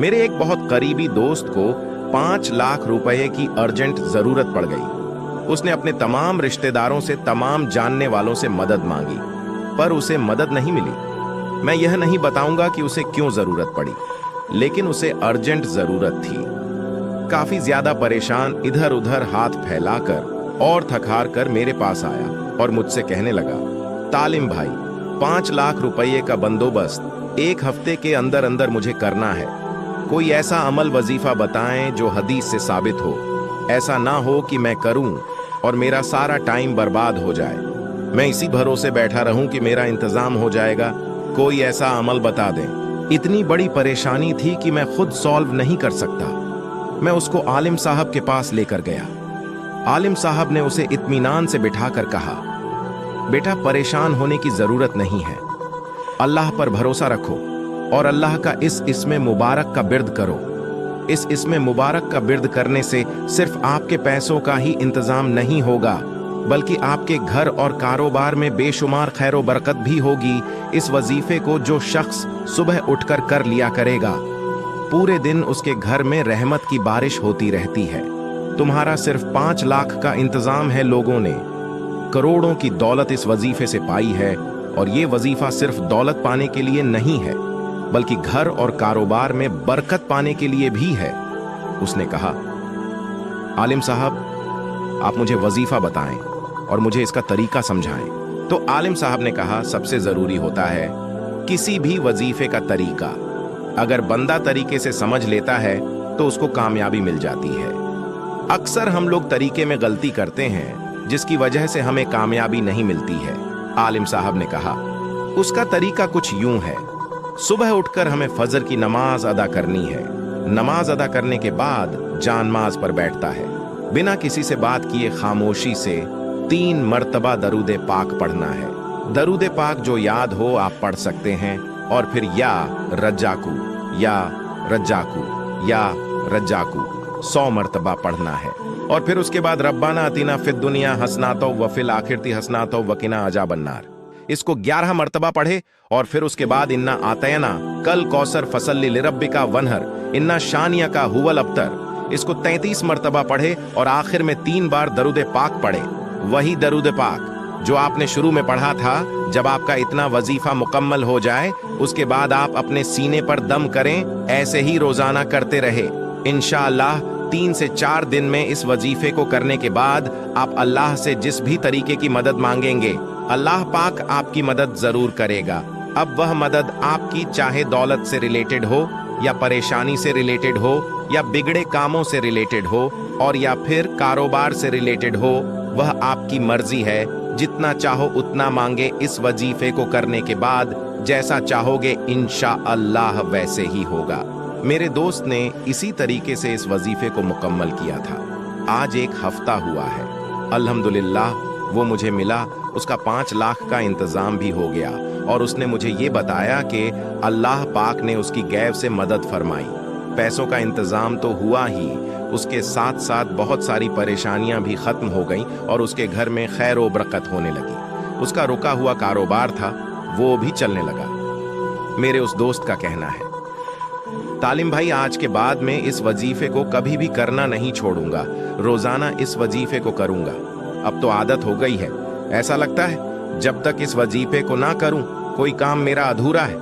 मेरे एक बहुत करीबी दोस्त को 5 लाख रुपए की अर्जेंट जरूरत पड़ गई। उसने अपने तमाम रिश्तेदारों से, तमाम जानने वालों से मदद मांगी, पर उसे मदद नहीं मिली। मैं यह नहीं बताऊंगा कि उसे क्यों जरूरत पड़ी, लेकिन उसे अर्जेंट जरूरत थी। काफी ज्यादा परेशान, इधर उधर हाथ फैलाकर और थक-हार कर मेरे पास आया और मुझसे कहने लगा, तालिम भाई, 5 लाख रुपए का बंदोबस्त 1 हफ्ते के अंदर अंदर मुझे करना है। कोई ऐसा अमल वजीफा बताएं जो हदीस से साबित हो। ऐसा ना हो कि मैं करूं और मेरा सारा टाइम बर्बाद हो जाए। मैं इसी भरोसे बैठा रहूं कि मेरा इंतजाम हो जाएगा। कोई ऐसा अमल बता दें। इतनी बड़ी परेशानी थी कि मैं खुद सॉल्व नहीं कर सकता। मैं उसको आलिम साहब के पास लेकर गया। आलिम साहब ने उसे इत्मीनान से बिठाकर कहा, बेटा, परेशान होने की जरूरत नहीं है। अल्लाह पर भरोसा रखो और अल्लाह का इस इसमें मुबारक का बिर्द करो। इस इसमें मुबारक का बिर्द करने से सिर्फ आपके पैसों का ही इंतजाम नहीं होगा, बल्कि आपके घर और कारोबार में बेशुमार खैर व बरकत भी होगी। इस वजीफे को जो शख्स सुबह उठकर कर लिया करेगा, पूरे दिन उसके घर में रहमत की बारिश होती रहती है। तुम्हारा सिर्फ 5 लाख का इंतजाम है। लोगों ने करोड़ों की दौलत इस वजीफे से पाई है, और ये वजीफा सिर्फ दौलत पाने के लिए नहीं है, बल्कि घर और कारोबार में बरकत पाने के लिए भी है। उसने कहा, आलिम साहब, आप मुझे वजीफा बताएं और मुझे इसका तरीका समझाएं। तो आलिम साहब ने कहा, सबसे जरूरी होता है किसी भी वजीफे का तरीका। अगर बंदा तरीके से समझ लेता है तो उसको कामयाबी मिल जाती है। अक्सर हम लोग तरीके में गलती करते हैं, जिसकी वजह से हमें कामयाबी नहीं मिलती है। आलिम साहब ने कहा, उसका तरीका कुछ यूं है। सुबह उठकर हमें फजर की नमाज अदा करनी है। नमाज अदा करने के बाद जानमाज पर बैठता है। बिना किसी से बात किए खामोशी से 3 मर्तबा दरूद पाक पढ़ना है। दरूद पाक जो याद हो आप पढ़ सकते हैं, और फिर या रज्जाकू या रज्जाकू या रज्जाकू 100 मर्तबा पढ़ना है। और फिर उसके बाद रब्बाना अतीना फिद दुनिया हसनातो व फिल आखिरती हसनातो वकिना अजाबन्नार, इसको 11 मर्तबा पढ़े। और फिर उसके बाद इन्ना आतयना कल कौसर फसल्ली लिरब्बिका वनहर इन्ना शानिया का हुवल अब्तर, इसको 33 मर्तबा पढ़े। और आखिर में 3 बार दरूद पाक पढ़े। वही दरूद पाक जो आपने शुरू में पढ़ा था। जब आपका इतना वजीफा मुकम्मल हो जाए, उसके बाद आप अपने सीने पर दम करें। ऐसे ही रोजाना करते रहे। इंशाअल्लाह 3 से 4 दिन में इस वजीफे को करने के बाद आप अल्लाह से जिस भी तरीके की मदद मांगेंगे, अल्लाह पाक आपकी मदद जरूर करेगा। अब वह मदद आपकी चाहे दौलत से रिलेटेड हो, या परेशानी से रिलेटेड हो, या बिगड़े कामों से रिलेटेड हो, और या फिर कारोबार से रिलेटेड हो, वह आपकी मर्जी है। जितना चाहो उतना मांगे। इस वजीफे को करने के बाद जैसा चाहोगे इंशाअल्लाह वैसे ही होगा। मेरे दोस्त ने इसी तरीके से इस वजीफे को मुकम्मल किया था। आज 1 हफ्ता हुआ है। अल्हम्दुलिल्लाह वो मुझे मिला। उसका 5 लाख का इंतजाम भी हो गया, और उसने मुझे ये बताया कि अल्लाह पाक ने उसकी गैब से मदद फरमाई। पैसों का इंतजाम तो हुआ ही, उसके साथ साथ बहुत सारी परेशानियां भी खत्म हो गईं, और उसके घर में खैर व बरकत होने लगी। उसका रुका हुआ कारोबार था, वो भी चलने लगा। मेरे उस दोस्त का कहना है, तालिम भाई, आज के बाद में इस वजीफे को कभी भी करना नहीं छोड़ूंगा। रोजाना इस वजीफे को करूंगा। अब तो आदत हो गई है। ऐसा लगता है जब तक इस वजीफे को ना करूं, कोई काम मेरा अधूरा है।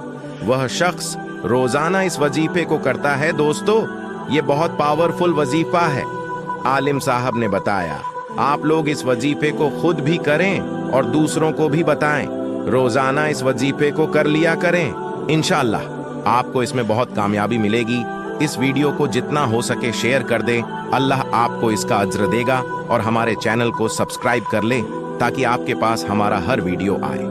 वह शख्स रोजाना इस वजीफे को करता है। दोस्तों, ये बहुत पावरफुल वजीफा है। आलिम साहब ने बताया, आप लोग इस वजीफे को खुद भी करें और दूसरों को भी बताएं। रोजाना इस वजीफे को कर लिया करें। इंशाअल्लाह आपको इसमें बहुत कामयाबी मिलेगी। इस वीडियो को जितना हो सके शेयर कर दें। अल्लाह आपको इसका अज्र देगा। और हमारे चैनल को सब्सक्राइब कर लें ताकि आपके पास हमारा हर वीडियो आए।